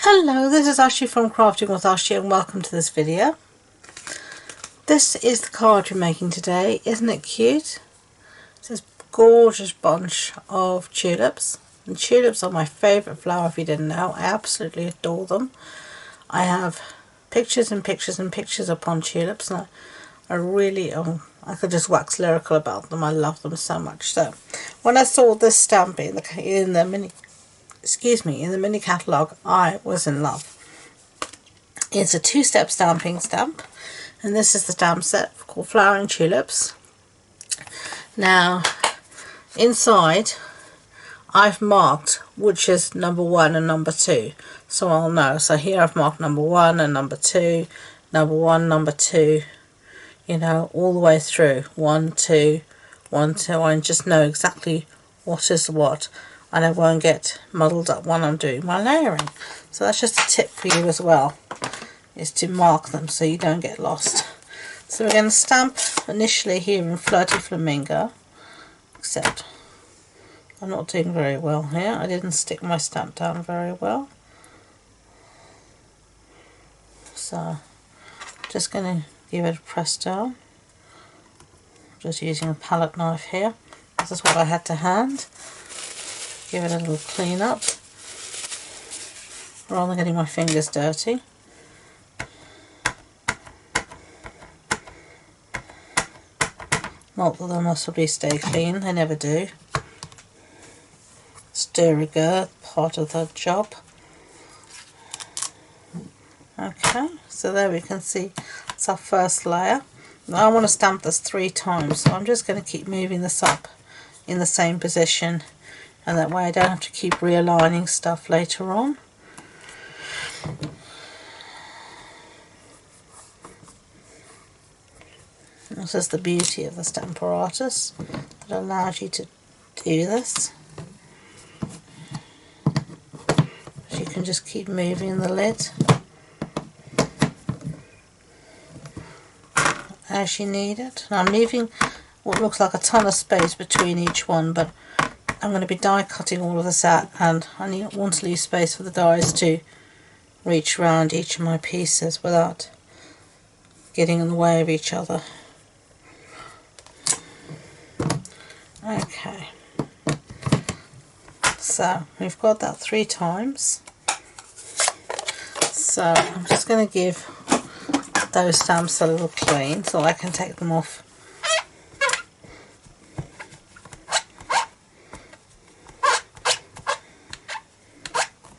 Hello, this is Ashee from Crafting with Ashee and welcome to this video. This is the card we're making today. Isn't it cute? It's this gorgeous bunch of tulips. And tulips are my favourite flower if you didn't know. I absolutely adore them. I have pictures and pictures and pictures upon tulips and I really, I could just wax lyrical about them. I love them so much. So when I saw this stamp in the mini catalogue, I was in love. It's a two-step stamping stamp, and this is the stamp set called Flowering Tulips. Now, inside, I've marked which is number 1 and number 2, so I'll know. So here I've marked number 1 and number 2, number 1, number 2, you know, all the way through. 1, 2, 1, 2, I just know exactly what is what. And I won't get muddled up when I'm doing my layering. So that's just a tip for you as well, is to mark them so you don't get lost. So we're going to stamp initially here in Flirty Flamingo, except I'm not doing very well here. I didn't stick my stamp down very well. So just going to give it a press down. Just using a palette knife here. This is what I had to hand. Give it a little clean up rather than getting my fingers dirty. Not that they'll necessarily stay clean, they never do. It's de rigueur, part of the job. Okay, so there we can see it's our first layer. Now I want to stamp this 3 times, so I'm just going to keep moving this up in the same position. And that way I don't have to keep realigning stuff later on. This is the beauty of the Stamparatus, that allows you to do this. So you can just keep moving the lid as you need it. And I'm leaving what looks like a ton of space between each one, but I'm going to be die cutting all of this out, and I want to leave space for the dies to reach around each of my pieces without getting in the way of each other. Okay, so we've got that 3 times. So I'm just going to give those stamps a little clean so I can take them off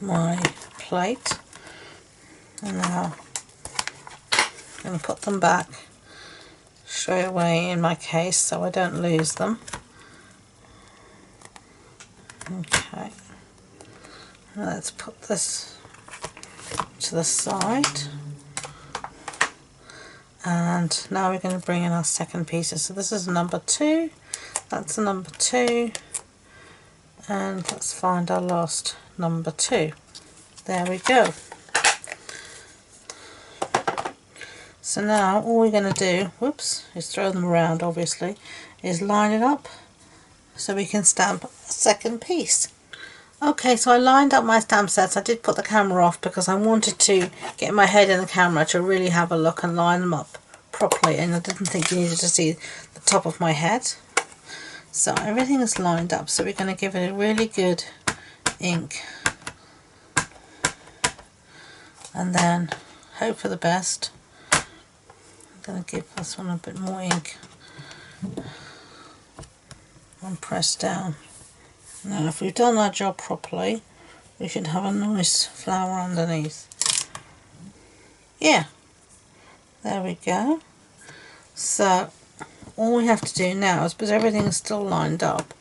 my plate, and now I'm going to put them back straight away in my case so I don't lose them. Okay, let's put this to the side, and now we're going to bring in our second pieces. So this is number 2, that's number 2, and let's find our last number 2. There we go. So now all we're going to do, is throw them around obviously, is line it up so we can stamp a second piece. Okay, so I lined up my stamp sets. I did put the camera off because I wanted to get my head in the camera to really have a look and line them up properly, and I didn't think you needed to see the top of my head. So everything is lined up, so we're going to give it a really good ink and then hope for the best. I'm going to give this one a bit more ink and press down. Now if we've done our job properly, we should have a nice flower underneath. Yeah, there we go. So all we have to do now is, because everything is still lined up,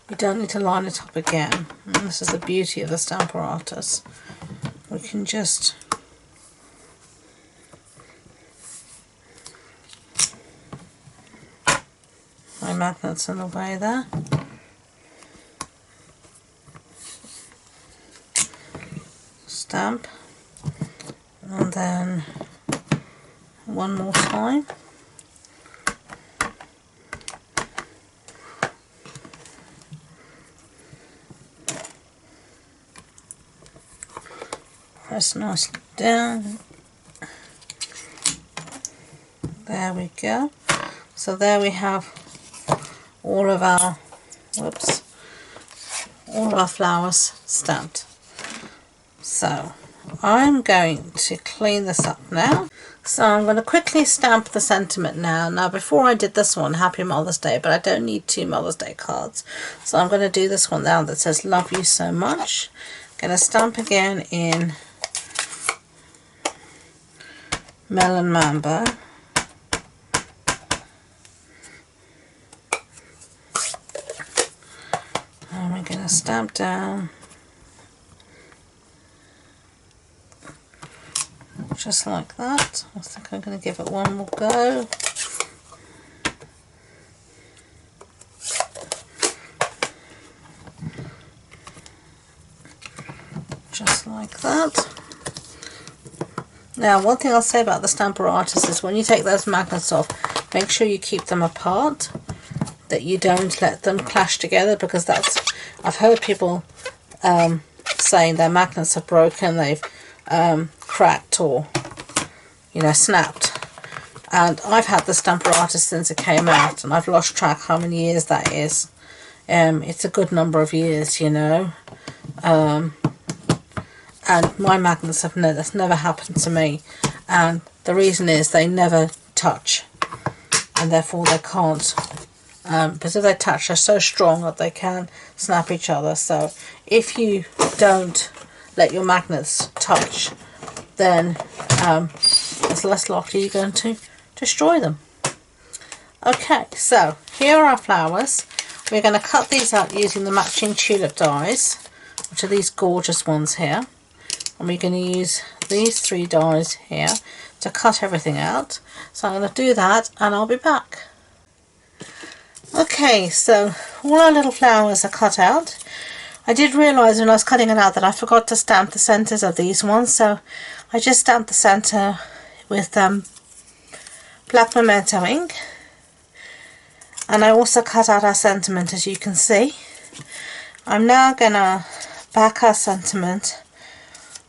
we don't need to line it up again. And this is the beauty of the Stamparatus. We can just my magnet's in the way there. Stamp, and then one more time. press nicely down. There we go. So there we have all of our, whoops, all of our flowers stamped. So I'm going to clean this up now. So I'm going to quickly stamp the sentiment now. Now before I did this one, Happy Mother's Day, but I don't need 2 Mother's Day cards. So I'm going to do this one now that says love you so much. Going to stamp again in Melon Mambo. And we're going to stamp down just like that. I think I'm going to give it one more go. Just like that. Now one thing I'll say about the Stamper Artist is when you take those magnets off, make sure you keep them apart, that you don't let them clash together, because that's, I've heard people saying their magnets have broken, they've cracked or, you know, snapped. And I've had the Stamper Artist since it came out, and I've lost track how many years that is. It's a good number of years, you know. And my magnets have that's never happened to me, and the reason is they never touch, and therefore they can't, because if they touch they're so strong that they can snap each other. So if you don't let your magnets touch, then it's less likely you're going to destroy them. Okay, so here are our flowers. We're going to cut these out using the matching tulip dies, which are these gorgeous ones here. And we're going to use these 3 dies here to cut everything out. So I'm going to do that and I'll be back. Okay, so all our little flowers are cut out. I did realise when I was cutting it out that I forgot to stamp the centres of these ones, so I just stamped the centre with black memento ink. And I also cut out our sentiment, as you can see. I'm now going to back our sentiment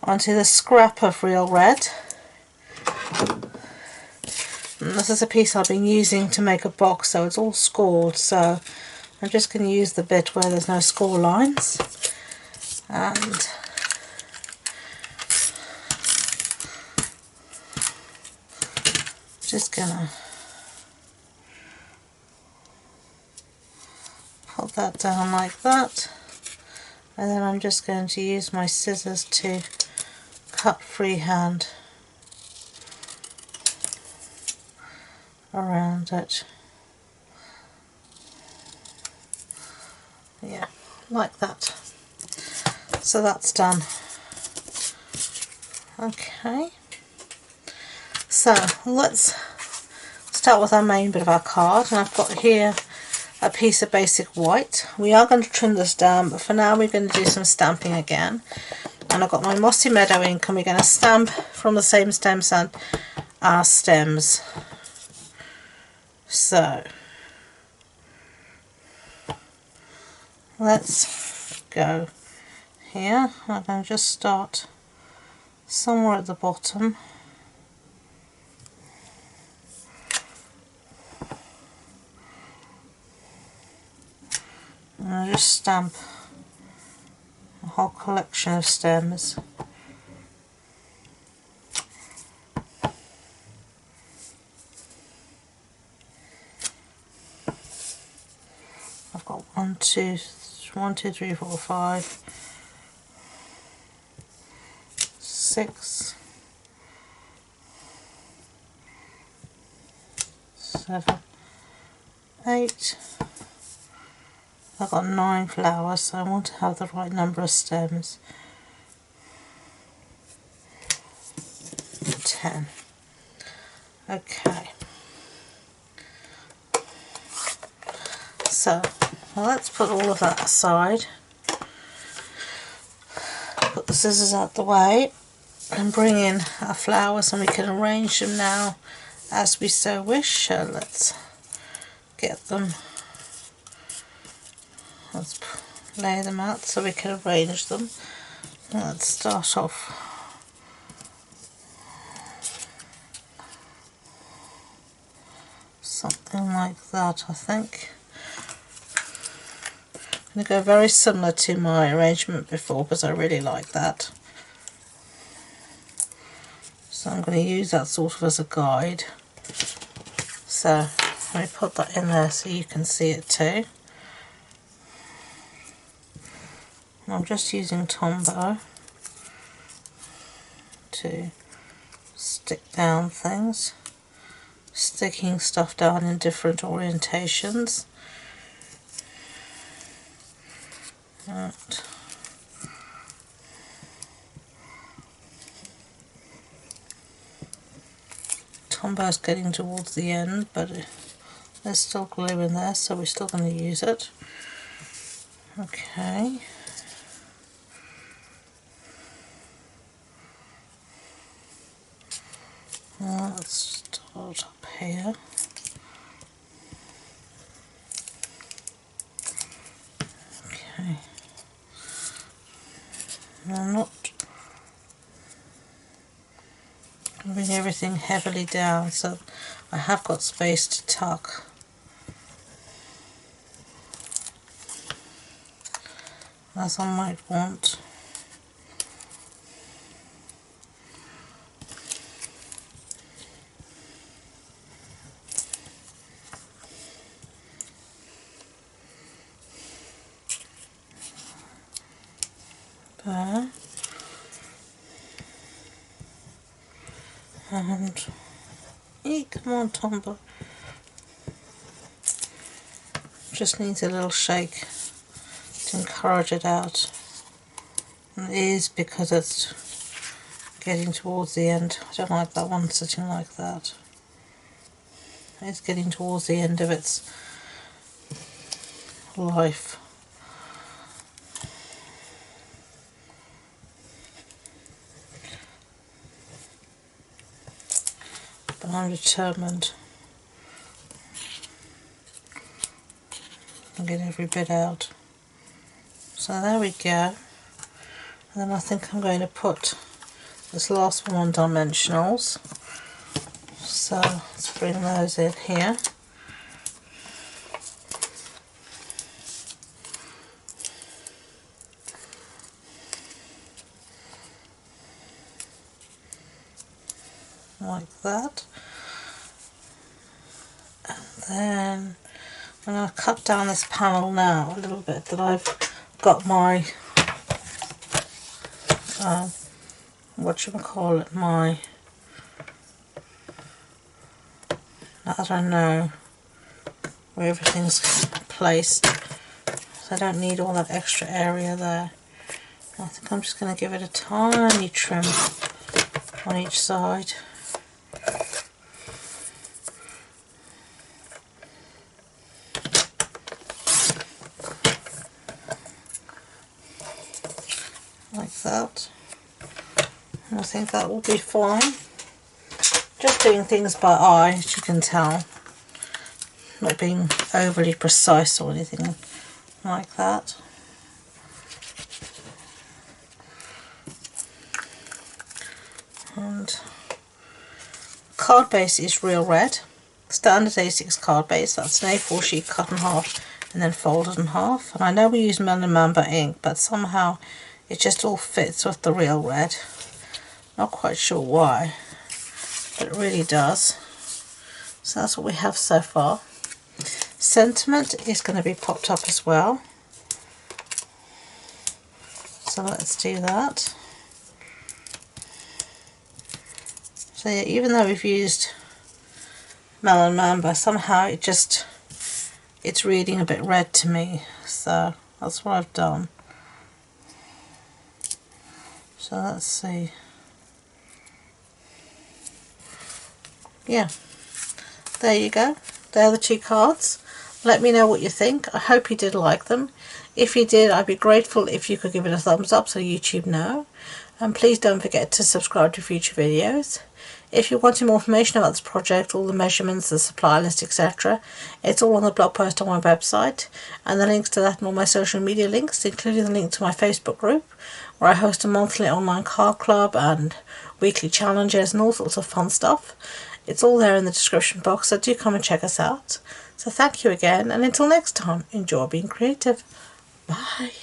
onto the scrap of real red. And this is a piece I've been using to make a box, so it's all scored, so I'm just going to use the bit where there's no score lines, and just gonna put that down like that, and then I'm just going to use my scissors to cut freehand around it. Yeah, like that. So that's done. Okay, so let's start with our main bit of our card, and I've got here a piece of basic white. We are going to trim this down, but for now we're going to do some stamping again. And I've got my Mossy Meadow ink, and we're going to stamp from the same stems and our stems. So let's go here. I'm going to just start somewhere at the bottom. And I'll just stamp a whole collection of stems. I've got 1, 2, 3, 4, 5, 6, 7, 8. I've got 9 flowers, so I want to have the right number of stems. 10. Okay. So let's put all of that aside. Put the scissors out the way and bring in our flowers, and we can arrange them now as we so wish. So let's get them. Let's lay them out so we can arrange them. Let's start off something like that, I think. I'm going to go very similar to my arrangement before because I really like that. So I'm going to use that sort of as a guide. So let me put that in there so you can see it too. And I'm just using Tombow to stick down things, sticking stuff down in different orientations. Right. Tombow's getting towards the end, but there's still glue in there, so we're still going to use it. Okay. Let's start up here. Okay. I'm not bring everything heavily down, so I have got space to tuck. As I might want. There. And come on, Tombow. Just needs a little shake to encourage it out. And it is because it's getting towards the end. I don't like that one sitting like that. It's getting towards the end of its life. But I'm determined to get every bit out. So there we go. And then I think I'm going to put this last one on dimensionals. So let's bring those in here. Like that. And then I'm going to cut down this panel now a little bit that I've got my whatchamacallit, my, I don't know where everything's placed, so I don't need all that extra area there. I think I'm just going to give it a tiny trim on each side. Like that. And I think that will be fine. Just doing things by eye, as you can tell. Not being overly precise or anything like that. And card base is real red. Standard A6 card base, that's an A4 sheet cut in half and then folded in half. And I know we use Melon Mamba ink, but somehow it just all fits with the real red. Not quite sure why, but it really does. So that's what we have so far. Sentiment is going to be popped up as well. So let's do that. So yeah, even though we've used Melon Mamba, somehow it's reading a bit red to me. So that's what I've done. So let's see. Yeah, there you go. They're the two cards. Let me know what you think. I hope you did like them. If you did, I'd be grateful if you could give it a thumbs up so YouTube know. And please don't forget to subscribe to future videos. If you wanted more information about this project, all the measurements, the supply list, etc., it's all on the blog post on my website, and the links to that and all my social media links, including the link to my Facebook group, where I host a monthly online card club and weekly challenges and all sorts of fun stuff, It's all there in the description box, so do come and check us out. So thank you again, and until next time, enjoy being creative. Bye.